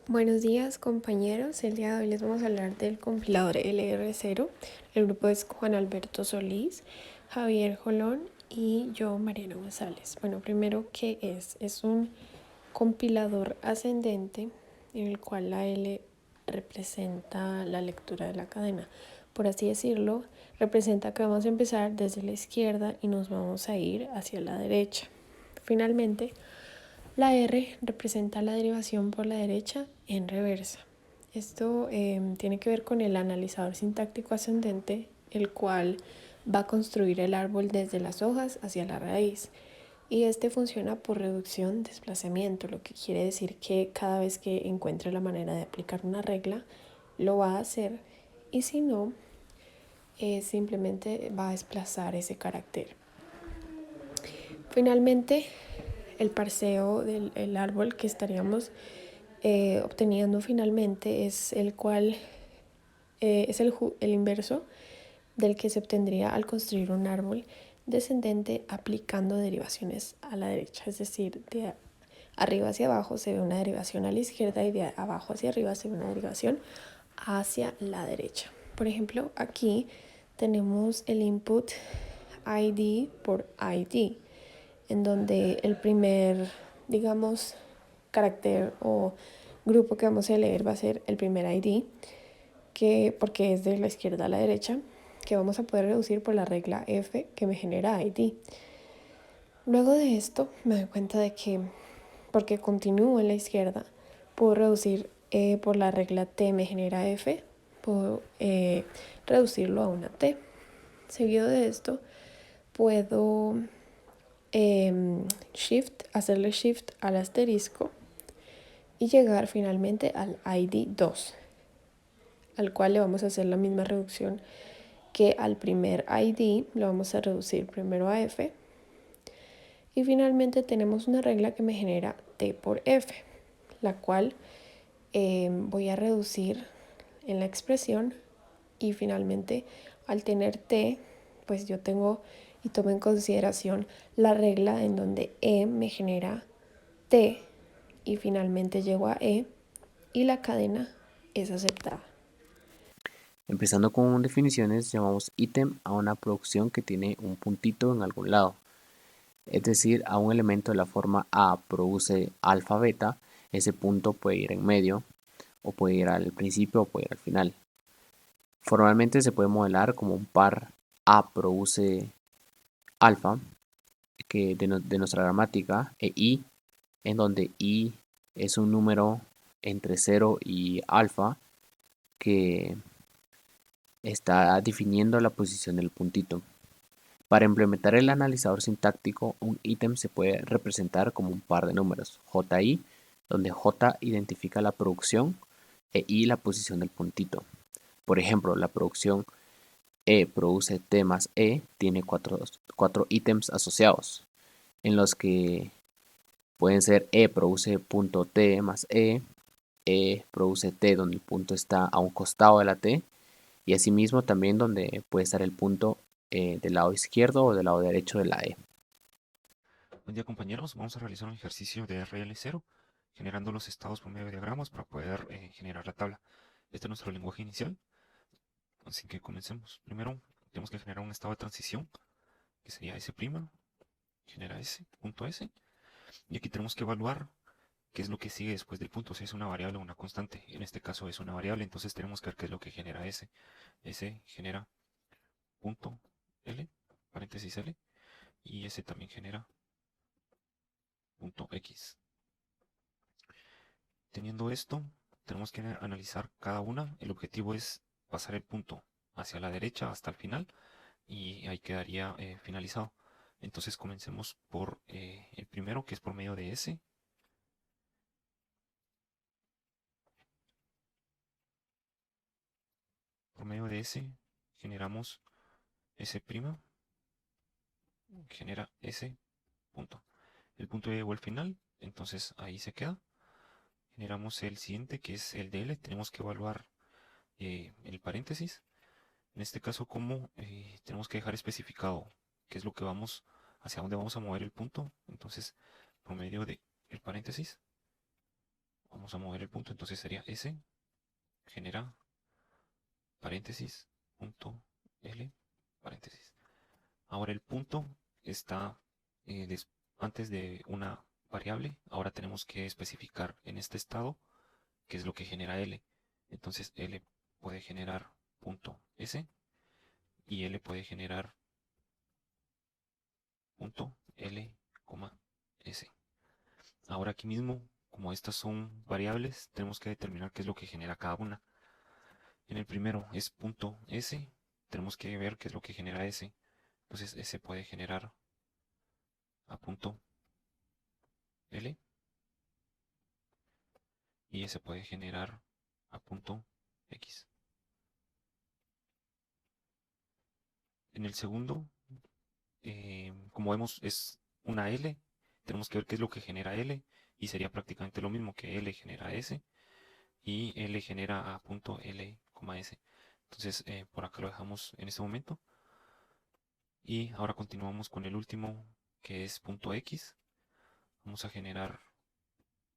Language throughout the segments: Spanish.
Buenos días compañeros, el día de hoy les vamos a hablar del compilador LR0. El grupo es Juan Alberto Solís, Javier Jolón y yo, Mariana González. Bueno, primero, ¿qué es? Es un compilador ascendente en el cual la L representa la lectura de la cadena. Por así decirlo, representa que vamos a empezar desde la izquierda y nos vamos a ir hacia la derecha. Finalmente, la R representa la derivación por la derecha en reversa. Esto tiene que ver con el analizador sintáctico ascendente, el cual va a construir el árbol desde las hojas hacia la raíz. Y este funciona por reducción desplazamiento, lo que quiere decir que cada vez que encuentre la manera de aplicar una regla, lo va a hacer. Y si no, simplemente va a desplazar ese carácter. Finalmente, el parseo del árbol que estaríamos obteniendo finalmente es el cual es el inverso del que se obtendría al construir un árbol descendente aplicando derivaciones a la derecha, es decir, de arriba hacia abajo se ve una derivación a la izquierda y de abajo hacia arriba se ve una derivación hacia la derecha. Por ejemplo, aquí tenemos el input ID por ID, en donde el primer, digamos, carácter o grupo que vamos a leer va a ser el primer ID, que, porque es de la izquierda a la derecha, que vamos a poder reducir por la regla F que me genera ID. Luego de esto me doy cuenta de que, porque continúo en la izquierda, puedo reducir por la regla T me genera F, puedo reducirlo a una T. Seguido de esto, puedo hacerle shift al asterisco y llegar finalmente al ID 2, al cual le vamos a hacer la misma reducción que al primer ID, lo vamos a reducir primero a F. Y finalmente tenemos una regla que me genera T por F, la cual voy a reducir en la expresión y finalmente al tener T, pues yo tengo y tomo en consideración la regla en donde E me genera T y finalmente llego a E y la cadena es aceptada. Empezando con definiciones, llamamos ítem a una producción que tiene un puntito en algún lado, es decir, a un elemento de la forma A produce alfa beta, ese punto puede ir en medio, o puede ir al principio o puede ir al final. Formalmente se puede modelar como un par A produce alfa, que de nuestra gramática, e I, en donde I es un número entre 0 y alfa que está definiendo la posición del puntito. Para implementar el analizador sintáctico, un ítem se puede representar como un par de números, JI, donde J identifica la producción e I la posición del puntito. Por ejemplo, la producción E produce T más E tiene cuatro ítems asociados, en los que pueden ser E produce punto T más E produce T donde el punto está a un costado de la T, y asimismo también donde puede estar el punto del lado izquierdo o del lado derecho de la E. Buen día compañeros, vamos a realizar un ejercicio de RL0 generando los estados por medio de diagramas para poder generar la tabla. Este es nuestro lenguaje inicial, así que comencemos. Primero tenemos que generar un estado de transición que sería S', genera S, punto S, y aquí tenemos que evaluar qué es lo que sigue después del punto, si es una variable o una constante. En este caso es una variable, entonces tenemos que ver qué es lo que genera S. S genera punto L, paréntesis L, y S también genera punto X. Teniendo esto, tenemos que analizar cada una. El objetivo es pasar el punto hacia la derecha hasta el final y ahí quedaría finalizado. Entonces comencemos por el primero, que es por medio de S. Por medio de S generamos S', genera S punto. El punto llegó al final, entonces ahí se queda. Generamos el siguiente, que es el de L. Tenemos que evaluar el paréntesis. En este caso, como tenemos que dejar especificado qué es lo que vamos, hacia dónde vamos a mover el punto. Entonces, por medio de el paréntesis, Vamos a mover el punto, entonces sería S, genera paréntesis, punto L, paréntesis. Ahora el punto está antes de una variable. Ahora tenemos que especificar en este estado qué es lo que genera L. Entonces L puede generar punto S y L puede generar punto L, S. Ahora aquí mismo, como estas son variables, tenemos que determinar qué es lo que genera cada una. En el primero es punto S, tenemos que ver qué es lo que genera S. Entonces S puede generar a punto L y S puede generar a punto X. En el segundo, como vemos, es una L. Tenemos que ver qué es lo que genera L y sería prácticamente lo mismo que L genera S y L genera a punto L, S. Entonces, por acá lo dejamos en este momento. Y ahora continuamos con el último, que es punto X. Vamos a generar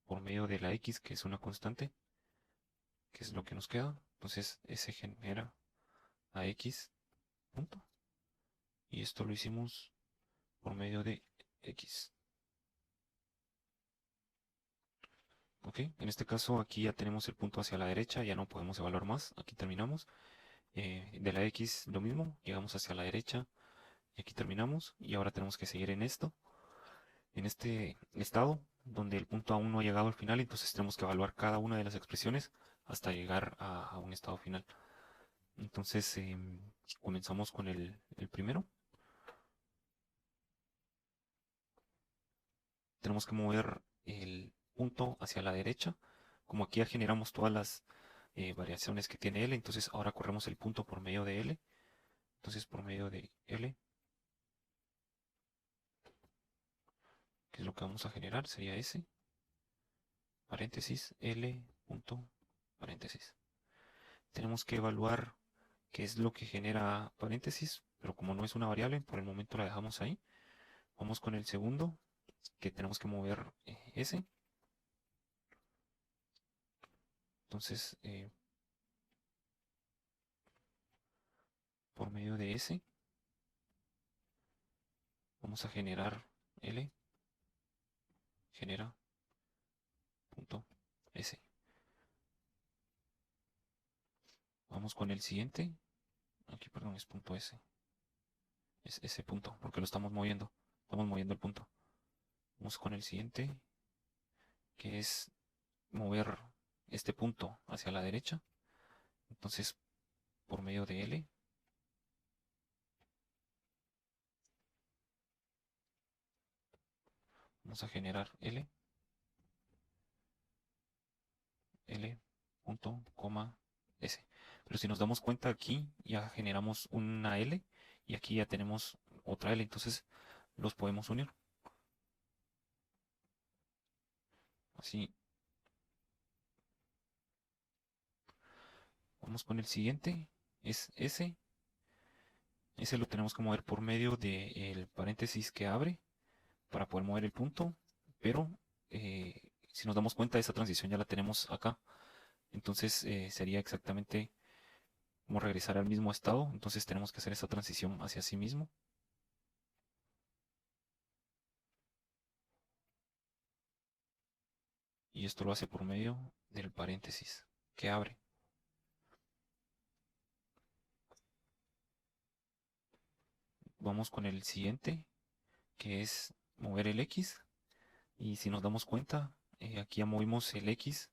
por medio de la X, que es una constante, que es lo que nos queda. Entonces, S genera a X, punto. Y esto lo hicimos por medio de X. Ok, en este caso aquí ya tenemos el punto hacia la derecha, ya no podemos evaluar más, aquí terminamos. De la X lo mismo, llegamos hacia la derecha y aquí terminamos. Y ahora tenemos que seguir en esto, en este estado, donde el punto aún no ha llegado al final, entonces tenemos que evaluar cada una de las expresiones hasta llegar a un estado final. Entonces comenzamos con el primero. Tenemos que mover el punto hacia la derecha. Como aquí ya generamos todas las variaciones que tiene L, entonces ahora corremos el punto por medio de L. Entonces por medio de L, que es lo que vamos a generar, sería S, paréntesis, L, punto, paréntesis. Tenemos que evaluar qué es lo que genera paréntesis, pero como no es una variable, por el momento la dejamos ahí. Vamos con el segundo, que tenemos que mover S. Entonces, por medio de S, vamos a generar L, genera punto S. Vamos con el siguiente. Aquí, perdón, es punto S. Es ese punto, porque lo estamos moviendo. Estamos moviendo el punto. Vamos con el siguiente, que es mover este punto hacia la derecha. Entonces, por medio de L, vamos a generar L, L, punto, S. Pero si nos damos cuenta aquí, ya generamos una L y aquí ya tenemos otra L. Entonces, los podemos unir. Así. Vamos con el siguiente. Es S. Ese lo tenemos que mover por medio del paréntesis que abre para poder mover el punto, pero si nos damos cuenta, esa transición ya la tenemos acá. Entonces sería exactamente como regresar al mismo estado. Entonces tenemos que hacer esa transición hacia sí mismo. Y esto lo hace por medio del paréntesis que abre. Vamos con el siguiente, que es mover el X. Y si nos damos cuenta, aquí ya movimos el X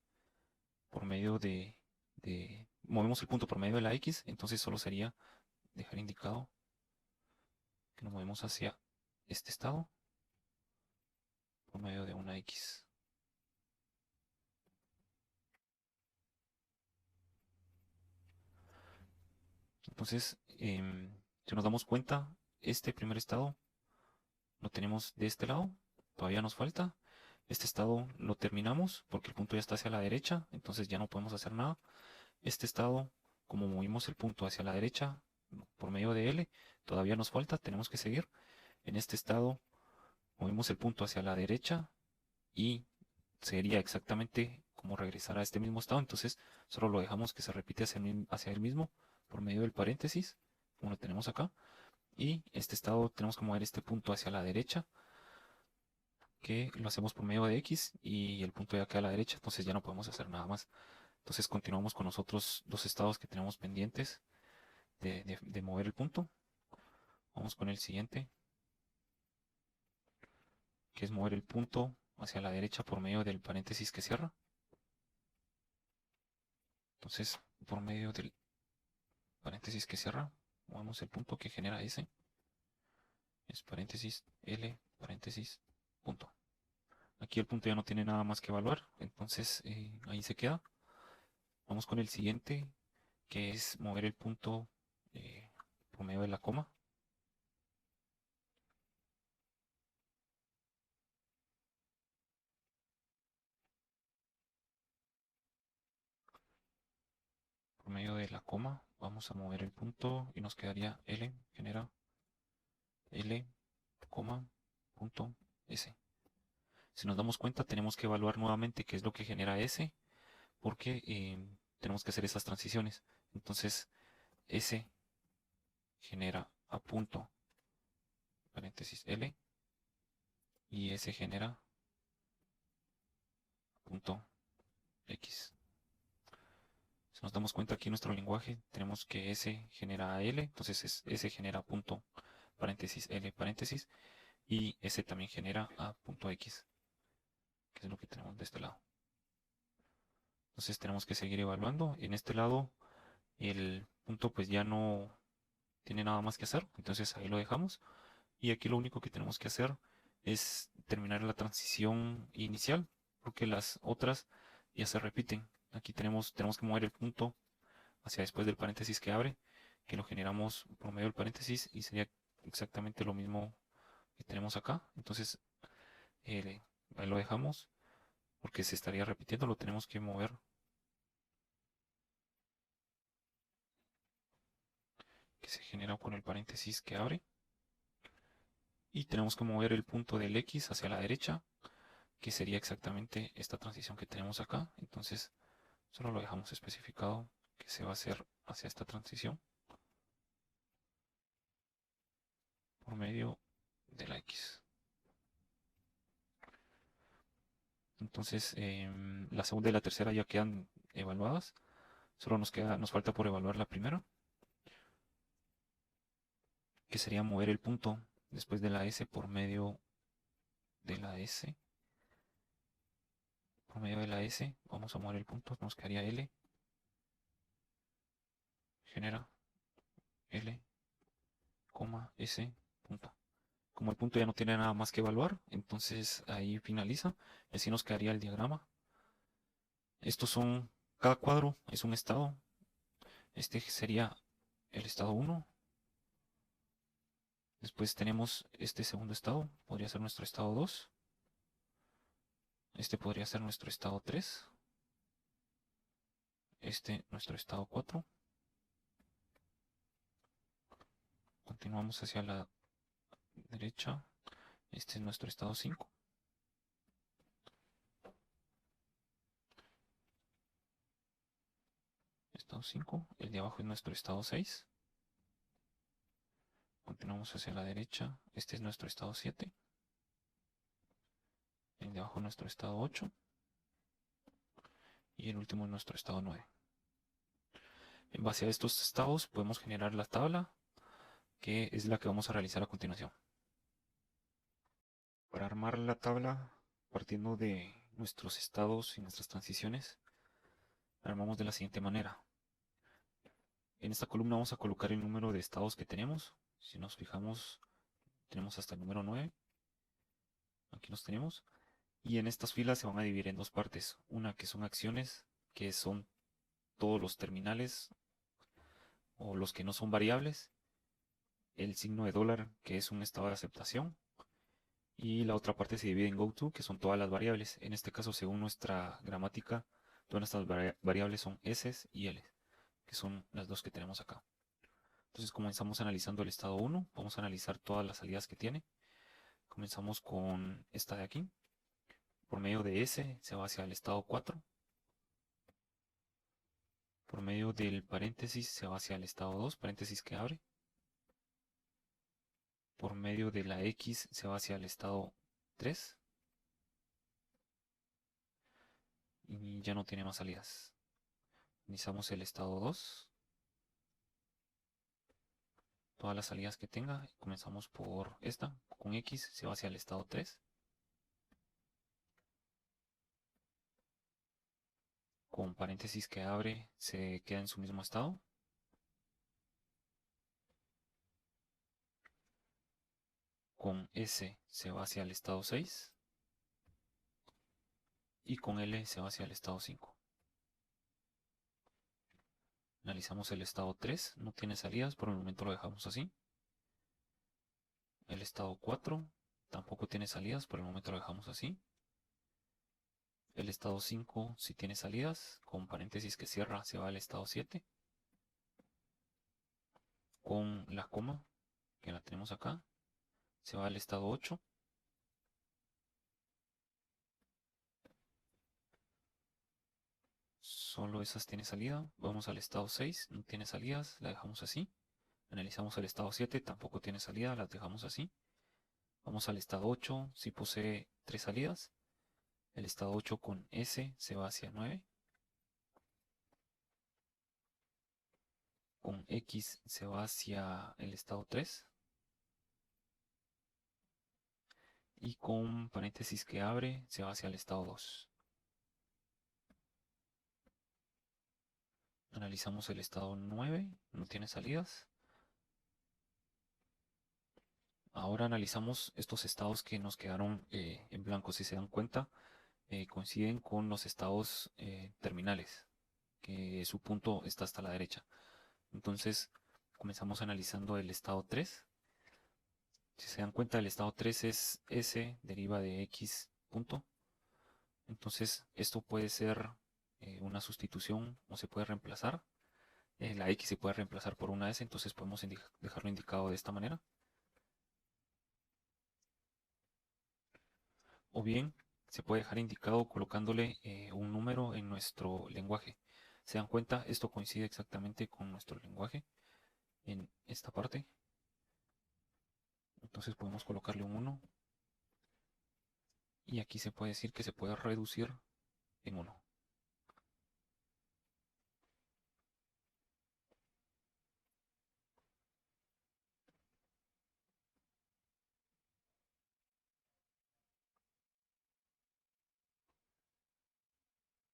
por medio movemos el punto por medio de la X, entonces solo sería dejar indicado que nos movemos hacia este estado por medio de una X. Entonces, si nos damos cuenta, este primer estado lo tenemos de este lado, todavía nos falta. Este estado lo terminamos porque el punto ya está hacia la derecha, entonces ya no podemos hacer nada. Este estado, como movimos el punto hacia la derecha por medio de L, todavía nos falta, tenemos que seguir. En este estado, movimos el punto hacia la derecha y sería exactamente como regresar a este mismo estado, entonces solo lo dejamos que se repite hacia el mismo por medio del paréntesis, como lo tenemos acá. Y este estado tenemos que mover este punto hacia la derecha, que lo hacemos por medio de X, y el punto ya queda a la derecha, entonces ya no podemos hacer nada más. Entonces continuamos con los otros dos estados que tenemos pendientes de mover el punto. Vamos con el siguiente, que es mover el punto hacia la derecha por medio del paréntesis que cierra. Entonces, por medio del paréntesis que cierra, movemos el punto que genera S. Es paréntesis L, paréntesis, punto. Aquí el punto ya no tiene nada más que evaluar, entonces ahí se queda. Vamos con el siguiente, que es mover el punto por medio de la coma. Por medio de la coma vamos a mover el punto y nos quedaría L, genera L, coma, punto, S. Si nos damos cuenta, tenemos que evaluar nuevamente qué es lo que genera S, porque tenemos que hacer esas transiciones. Entonces, S genera a punto, paréntesis L, y S genera punto X. Si nos damos cuenta aquí en nuestro lenguaje, tenemos que S genera a L, entonces S genera punto, paréntesis L, paréntesis, y S también genera a punto X, que es lo que tenemos de este lado. Entonces tenemos que seguir evaluando. En este lado el punto pues ya no tiene nada más que hacer, entonces ahí lo dejamos. Y aquí lo único que tenemos que hacer es terminar la transición inicial, porque las otras ya se repiten. Aquí tenemos que mover el punto hacia después del paréntesis que abre, que lo generamos por medio del paréntesis y sería exactamente lo mismo que tenemos acá. Entonces ahí lo dejamos porque se estaría repitiendo, lo tenemos que mover. Que se genera con el paréntesis que abre. Y tenemos que mover el punto del X hacia la derecha, que sería exactamente esta transición que tenemos acá. Entonces solo lo dejamos especificado que se va a hacer hacia esta transición por medio de la X. Entonces la segunda y la tercera ya quedan evaluadas. Solo nos falta por evaluar la primera, que sería mover el punto después de la S por medio de la S. Por medio de la S vamos a mover el punto, nos quedaría L, genera L, S, punto. Como el punto ya no tiene nada más que evaluar, entonces ahí finaliza. Y así nos quedaría el diagrama. Cada cuadro es un estado. Este sería el estado 1. Después tenemos este segundo estado, podría ser nuestro estado 2. Este podría ser nuestro estado 3. Este nuestro estado 4. Continuamos hacia la derecha. Este es nuestro estado 5. Estado 5. El de abajo es nuestro estado 6. Continuamos hacia la derecha. Este es nuestro estado 7. El de abajo es nuestro estado 8. Y el último es nuestro estado 9. En base a estos estados podemos generar la tabla, que es la que vamos a realizar a continuación. Para armar la tabla, partiendo de nuestros estados y nuestras transiciones, la armamos de la siguiente manera. En esta columna vamos a colocar el número de estados que tenemos. Si nos fijamos, tenemos hasta el número 9. Aquí los tenemos. Y en estas filas se van a dividir en dos partes. Una que son acciones, que son todos los terminales o los que no son variables. El signo de dólar, que es un estado de aceptación. Y la otra parte se divide en GoTo, que son todas las variables. En este caso, según nuestra gramática, todas nuestras variables son S y L, que son las dos que tenemos acá. Entonces comenzamos analizando el estado 1, vamos a analizar todas las salidas que tiene. Comenzamos con esta de aquí. Por medio de S se va hacia el estado 4. Por medio del paréntesis se va hacia el estado 2, paréntesis que abre. Por medio de la X se va hacia el estado 3. Y ya no tiene más salidas. Iniciamos el estado 2. Todas las salidas que tenga. Comenzamos por esta. Con X se va hacia el estado 3. Con paréntesis que abre se queda en su mismo estado. Con S se va hacia el estado 6. Y con L se va hacia el estado 5. Analizamos el estado 3, no tiene salidas, por el momento lo dejamos así. El estado 4 tampoco tiene salidas, por el momento lo dejamos así. El estado 5 sí tiene salidas, con paréntesis que cierra se va al estado 7. Con la coma, que la tenemos acá, se va al estado 8. Solo esas tienen salida. Vamos al estado 6, no tiene salidas, la dejamos así. Analizamos el estado 7, tampoco tiene salida, las dejamos así. Vamos al estado 8, si posee 3 salidas. El estado 8 con S se va hacia 9. Con X se va hacia el estado 3. Y con paréntesis que abre se va hacia el estado 2. Analizamos el estado 9, no tiene salidas. Ahora analizamos estos estados que nos quedaron en blanco. Si se dan cuenta, coinciden con los estados terminales, que su punto está hasta la derecha. Entonces comenzamos analizando el estado 3. Si se dan cuenta, el estado 3 es S deriva de X punto. Entonces esto puede ser una sustitución o se puede reemplazar. La X se puede reemplazar por una S, entonces podemos dejarlo indicado de esta manera. O bien se puede dejar indicado colocándole un número en nuestro lenguaje. Se dan cuenta, esto coincide exactamente con nuestro lenguaje en esta parte. Entonces podemos colocarle un 1. Y aquí se puede decir que se puede reducir en 1.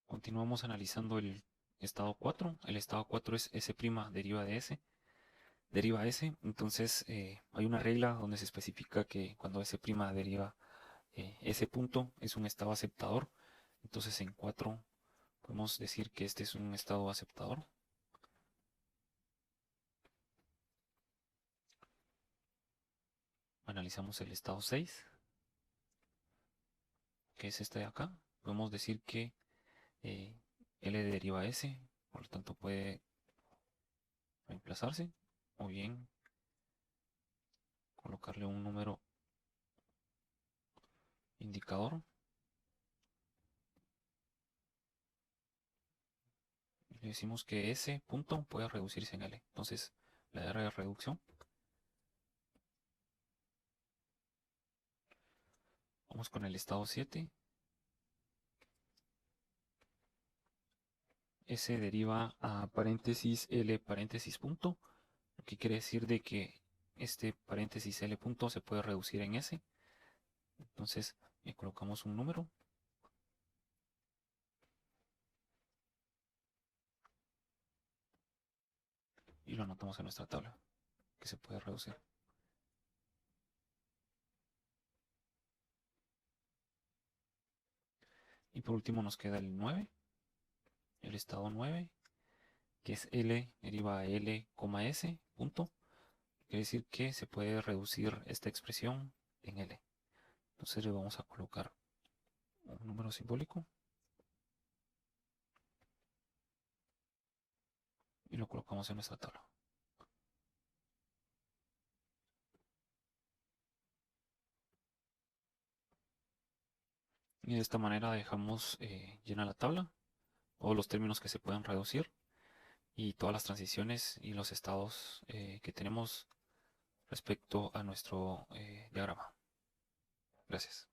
Continuamos analizando el estado 4. El estado 4 es S' deriva de S. Deriva S. Entonces hay una regla donde se especifica que cuando S' deriva S punto es un estado aceptador. Entonces en 4 podemos decir que este es un estado aceptador. Analizamos el estado 6, que es este de acá. Podemos decir que L deriva S, por lo tanto puede reemplazarse, o bien colocarle un número indicador. Le decimos que S punto puede reducirse en L. Entonces la R de reducción. Vamos con el estado 7. S deriva a paréntesis L paréntesis punto, lo que quiere decir de que este paréntesis L punto se puede reducir en S. Entonces colocamos un número. Y lo anotamos en nuestra tabla, que se puede reducir. Y por último nos queda el 9, el estado 9, que es L deriva a L, S, punto. Quiere decir que se puede reducir esta expresión en L. Entonces le vamos a colocar un número simbólico. Y lo colocamos en nuestra tabla. Y de esta manera dejamos llena la tabla, todos los términos que se puedan reducir. y todas las transiciones y los estados que tenemos respecto a nuestro diagrama. Gracias.